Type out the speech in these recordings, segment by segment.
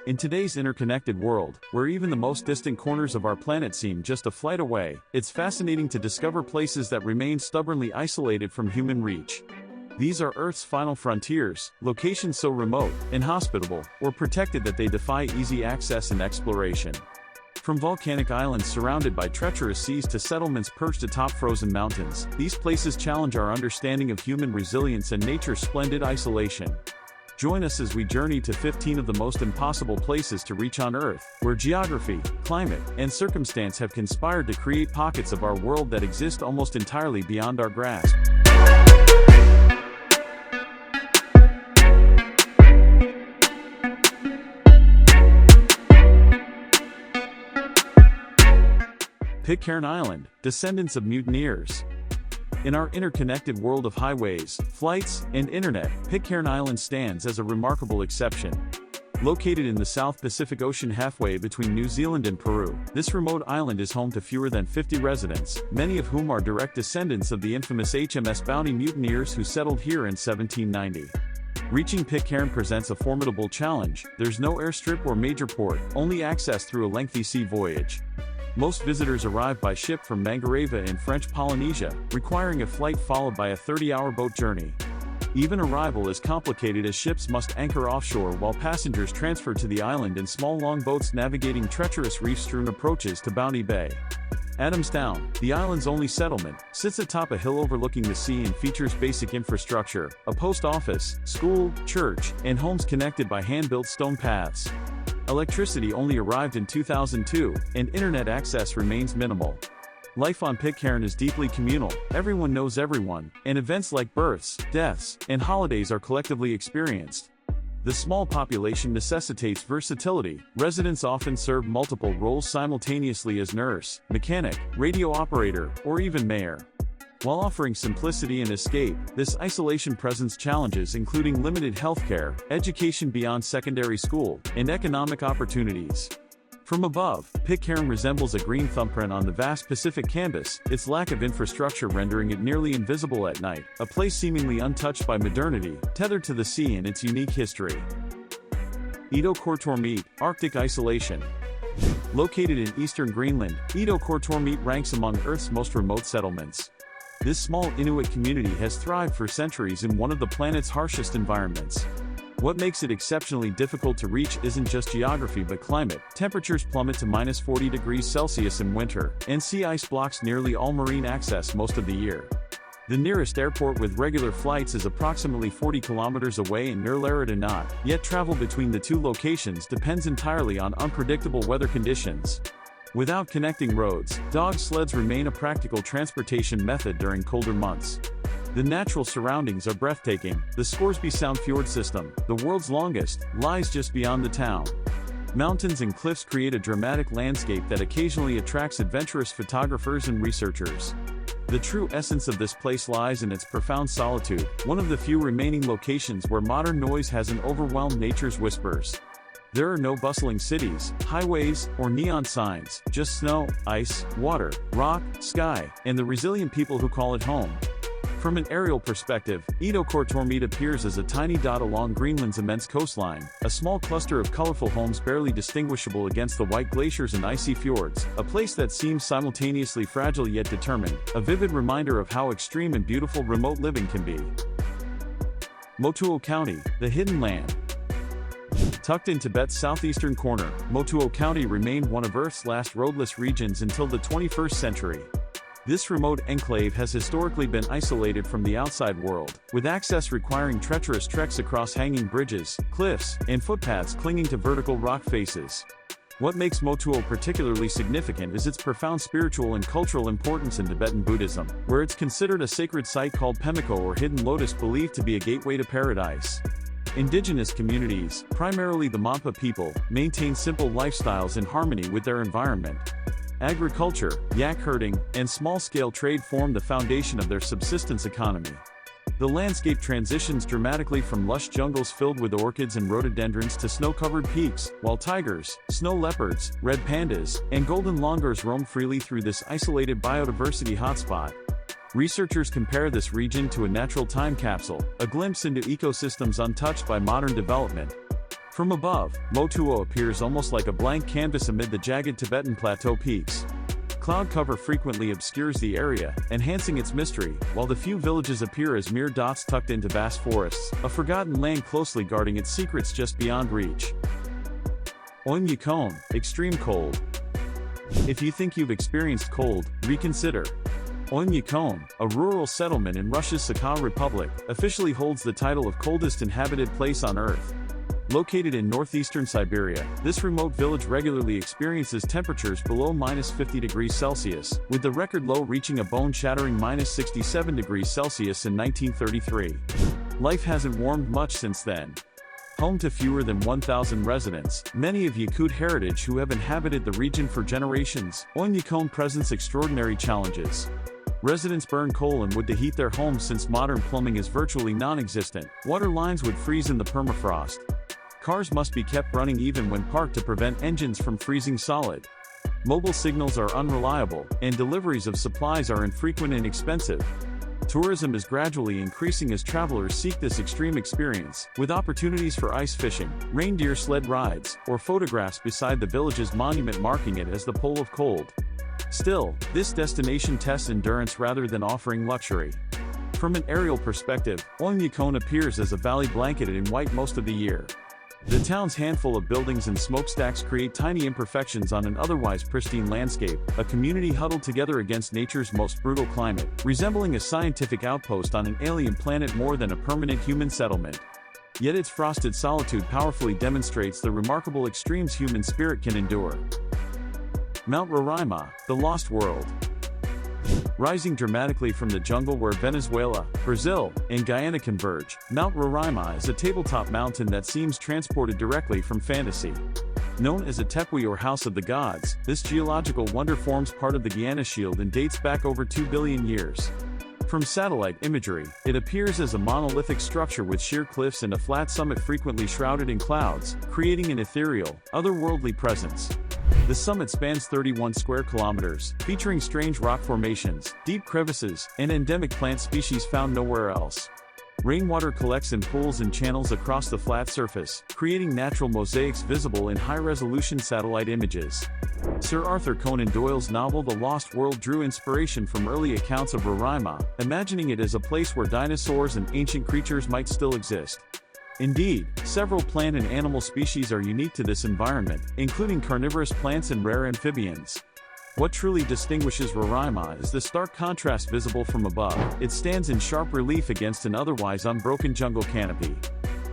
In today's interconnected world, where even the most distant corners of our planet seem just a flight away, it's fascinating to discover places that remain stubbornly isolated from human reach. These are Earth's final frontiers, locations so remote, inhospitable, or protected that they defy easy access and exploration. From volcanic islands surrounded by treacherous seas to settlements perched atop frozen mountains, these places challenge our understanding of human resilience and nature's splendid isolation. Join us as we journey to 15 of the most impossible places to reach on Earth, where geography, climate, and circumstance have conspired to create pockets of our world that exist almost entirely beyond our grasp. Pitcairn Island, descendants of mutineers. In our interconnected world of highways, flights, and internet, Pitcairn Island stands as a remarkable exception. Located in the South Pacific Ocean halfway between New Zealand and Peru, this remote island is home to fewer than 50 residents, many of whom are direct descendants of the infamous HMS Bounty mutineers who settled here in 1790. Reaching Pitcairn presents a formidable challenge. There's no airstrip or major port, only access through a lengthy sea voyage. Most visitors arrive by ship from Mangareva in French Polynesia, requiring a flight followed by a 30-hour boat journey. Even arrival is complicated as ships must anchor offshore while passengers transfer to the island in small longboats navigating treacherous reef-strewn approaches to Bounty Bay. Adamstown, the island's only settlement, sits atop a hill overlooking the sea and features basic infrastructure, a post office, school, church, and homes connected by hand-built stone paths. Electricity only arrived in 2002, and internet access remains minimal. Life on Pitcairn is deeply communal, everyone knows everyone, and events like births, deaths, and holidays are collectively experienced. The small population necessitates versatility. Residents often serve multiple roles simultaneously as nurse, mechanic, radio operator, or even mayor. While offering simplicity and escape, this isolation presents challenges including limited healthcare, education beyond secondary school, and economic opportunities. From above, Pitcairn resembles a green thumbprint on the vast Pacific canvas, its lack of infrastructure rendering it nearly invisible at night, a place seemingly untouched by modernity, tethered to the sea and its unique history. Edo Kortormeet, Arctic isolation. Located in eastern Greenland, Edo Kortormeet ranks among Earth's most remote settlements. This small Inuit community has thrived for centuries in one of the planet's harshest environments. What makes it exceptionally difficult to reach isn't just geography but climate. Temperatures plummet to minus 40 degrees Celsius in winter, and sea ice blocks nearly all marine access most of the year. The nearest airport with regular flights is approximately 40 kilometers away in Nurlaredanat, yet travel between the two locations depends entirely on unpredictable weather conditions. Without connecting roads, dog sleds remain a practical transportation method during colder months. The natural surroundings are breathtaking. The Scoresby Sound Fjord system, the world's longest, lies just beyond the town. Mountains and cliffs create a dramatic landscape that occasionally attracts adventurous photographers and researchers. The true essence of this place lies in its profound solitude, one of the few remaining locations where modern noise hasn't overwhelmed nature's whispers. There are no bustling cities, highways, or neon signs, just snow, ice, water, rock, sky, and the resilient people who call it home. From an aerial perspective, Edo Kortormeet appears as a tiny dot along Greenland's immense coastline, a small cluster of colorful homes barely distinguishable against the white glaciers and icy fjords, a place that seems simultaneously fragile yet determined, a vivid reminder of how extreme and beautiful remote living can be. Motuo County, the hidden land. Tucked in Tibet's southeastern corner, Motuo County remained one of Earth's last roadless regions until the 21st century. This remote enclave has historically been isolated from the outside world, with access requiring treacherous treks across hanging bridges, cliffs, and footpaths clinging to vertical rock faces. What makes Motuo particularly significant is its profound spiritual and cultural importance in Tibetan Buddhism, where it's considered a sacred site called Pemiko or Hidden Lotus believed to be a gateway to paradise. Indigenous communities, primarily the Mampa people, maintain simple lifestyles in harmony with their environment. Agriculture, yak herding, and small-scale trade form the foundation of their subsistence economy. The landscape transitions dramatically from lush jungles filled with orchids and rhododendrons to snow-covered peaks, while tigers, snow leopards, red pandas, and golden langurs roam freely through this isolated biodiversity hotspot. Researchers compare this region to a natural time capsule, a glimpse into ecosystems untouched by modern development. From above, Motuo appears almost like a blank canvas amid the jagged Tibetan plateau peaks. Cloud cover frequently obscures the area, enhancing its mystery, while the few villages appear as mere dots tucked into vast forests, a forgotten land closely guarding its secrets just beyond reach. Unreachable, extreme cold. If you think you've experienced cold, reconsider. Unreachable, a rural settlement in Russia's Sakha Republic, officially holds the title of coldest inhabited place on Earth. Located in northeastern Siberia, this remote village regularly experiences temperatures below -50 degrees Celsius, with the record low reaching a bone-shattering -67 degrees Celsius in 1933. Life hasn't warmed much since then. Home to fewer than 1,000 residents, many of Yakut heritage who have inhabited the region for generations, Unreachable presents extraordinary challenges. Residents burn coal and wood to heat their homes since modern plumbing is virtually non-existent. Water lines would freeze in the permafrost. Cars must be kept running even when parked to prevent engines from freezing solid. Mobile signals are unreliable, and deliveries of supplies are infrequent and expensive. Tourism is gradually increasing as travelers seek this extreme experience, with opportunities for ice fishing, reindeer sled rides, or photographs beside the village's monument marking it as the Pole of Cold. Still, this destination tests endurance rather than offering luxury. From an aerial perspective, Unreachable appears as a valley blanketed in white most of the year. The town's handful of buildings and smokestacks create tiny imperfections on an otherwise pristine landscape, a community huddled together against nature's most brutal climate, resembling a scientific outpost on an alien planet more than a permanent human settlement. Yet its frosted solitude powerfully demonstrates the remarkable extremes human spirit can endure. Mount Roraima, the Lost World. Rising dramatically from the jungle where Venezuela, Brazil, and Guyana converge, Mount Roraima is a tabletop mountain that seems transported directly from fantasy. Known as a Tepuy or House of the Gods, this geological wonder forms part of the Guyana Shield and dates back over 2 billion years. From satellite imagery, it appears as a monolithic structure with sheer cliffs and a flat summit frequently shrouded in clouds, creating an ethereal, otherworldly presence. The summit spans 31 square kilometers, featuring strange rock formations, deep crevices, and endemic plant species found nowhere else. Rainwater collects in pools and channels across the flat surface, creating natural mosaics visible in high-resolution satellite images. Sir Arthur Conan Doyle's novel The Lost World drew inspiration from early accounts of Roraima, imagining it as a place where dinosaurs and ancient creatures might still exist. Indeed, several plant and animal species are unique to this environment, including carnivorous plants and rare amphibians. What truly distinguishes Roraima is the stark contrast visible from above. It stands in sharp relief against an otherwise unbroken jungle canopy.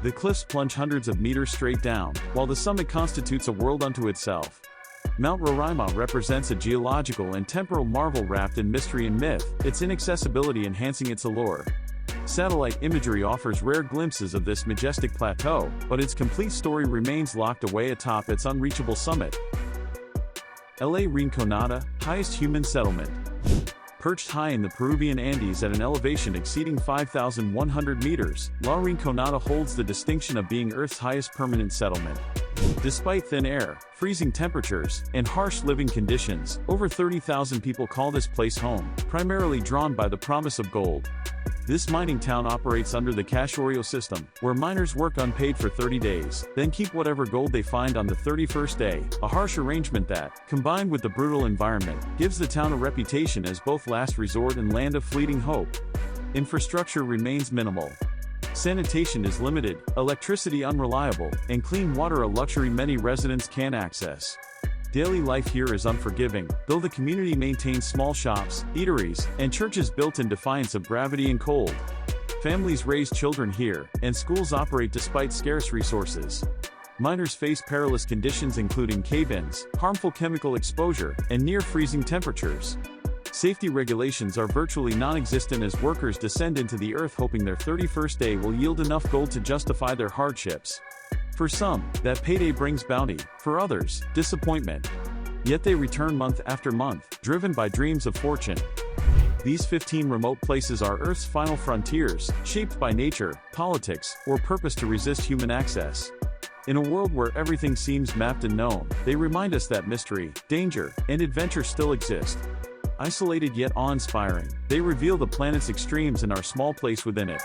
The cliffs plunge hundreds of meters straight down, while the summit constitutes a world unto itself. Mount Roraima represents a geological and temporal marvel wrapped in mystery and myth, its inaccessibility enhancing its allure. Satellite imagery offers rare glimpses of this majestic plateau, but its complete story remains locked away atop its unreachable summit. La Rinconada, highest human settlement. Perched high in the Peruvian Andes at an elevation exceeding 5,100 meters, La Rinconada holds the distinction of being Earth's highest permanent settlement. Despite thin air, freezing temperatures, and harsh living conditions, over 30,000 people call this place home, primarily drawn by the promise of gold. This mining town operates under the Cachorio system, where miners work unpaid for 30 days, then keep whatever gold they find on the 31st day, a harsh arrangement that, combined with the brutal environment, gives the town a reputation as both last resort and land of fleeting hope. Infrastructure remains minimal. Sanitation is limited, electricity unreliable, and clean water a luxury many residents can't access. Daily life here is unforgiving, though the community maintains small shops, eateries, and churches built in defiance of gravity and cold. Families raise children here, and schools operate despite scarce resources. Miners face perilous conditions including cave-ins, harmful chemical exposure, and near-freezing temperatures. Safety regulations are virtually non-existent as workers descend into the earth hoping their 31st day will yield enough gold to justify their hardships. For some, that payday brings bounty, for others, disappointment. Yet they return month after month, driven by dreams of fortune. These 15 remote places are Earth's final frontiers, shaped by nature, politics, or purpose to resist human access. In a world where everything seems mapped and known, they remind us that mystery, danger, and adventure still exist. Isolated yet awe-inspiring, they reveal the planet's extremes and our small place within it.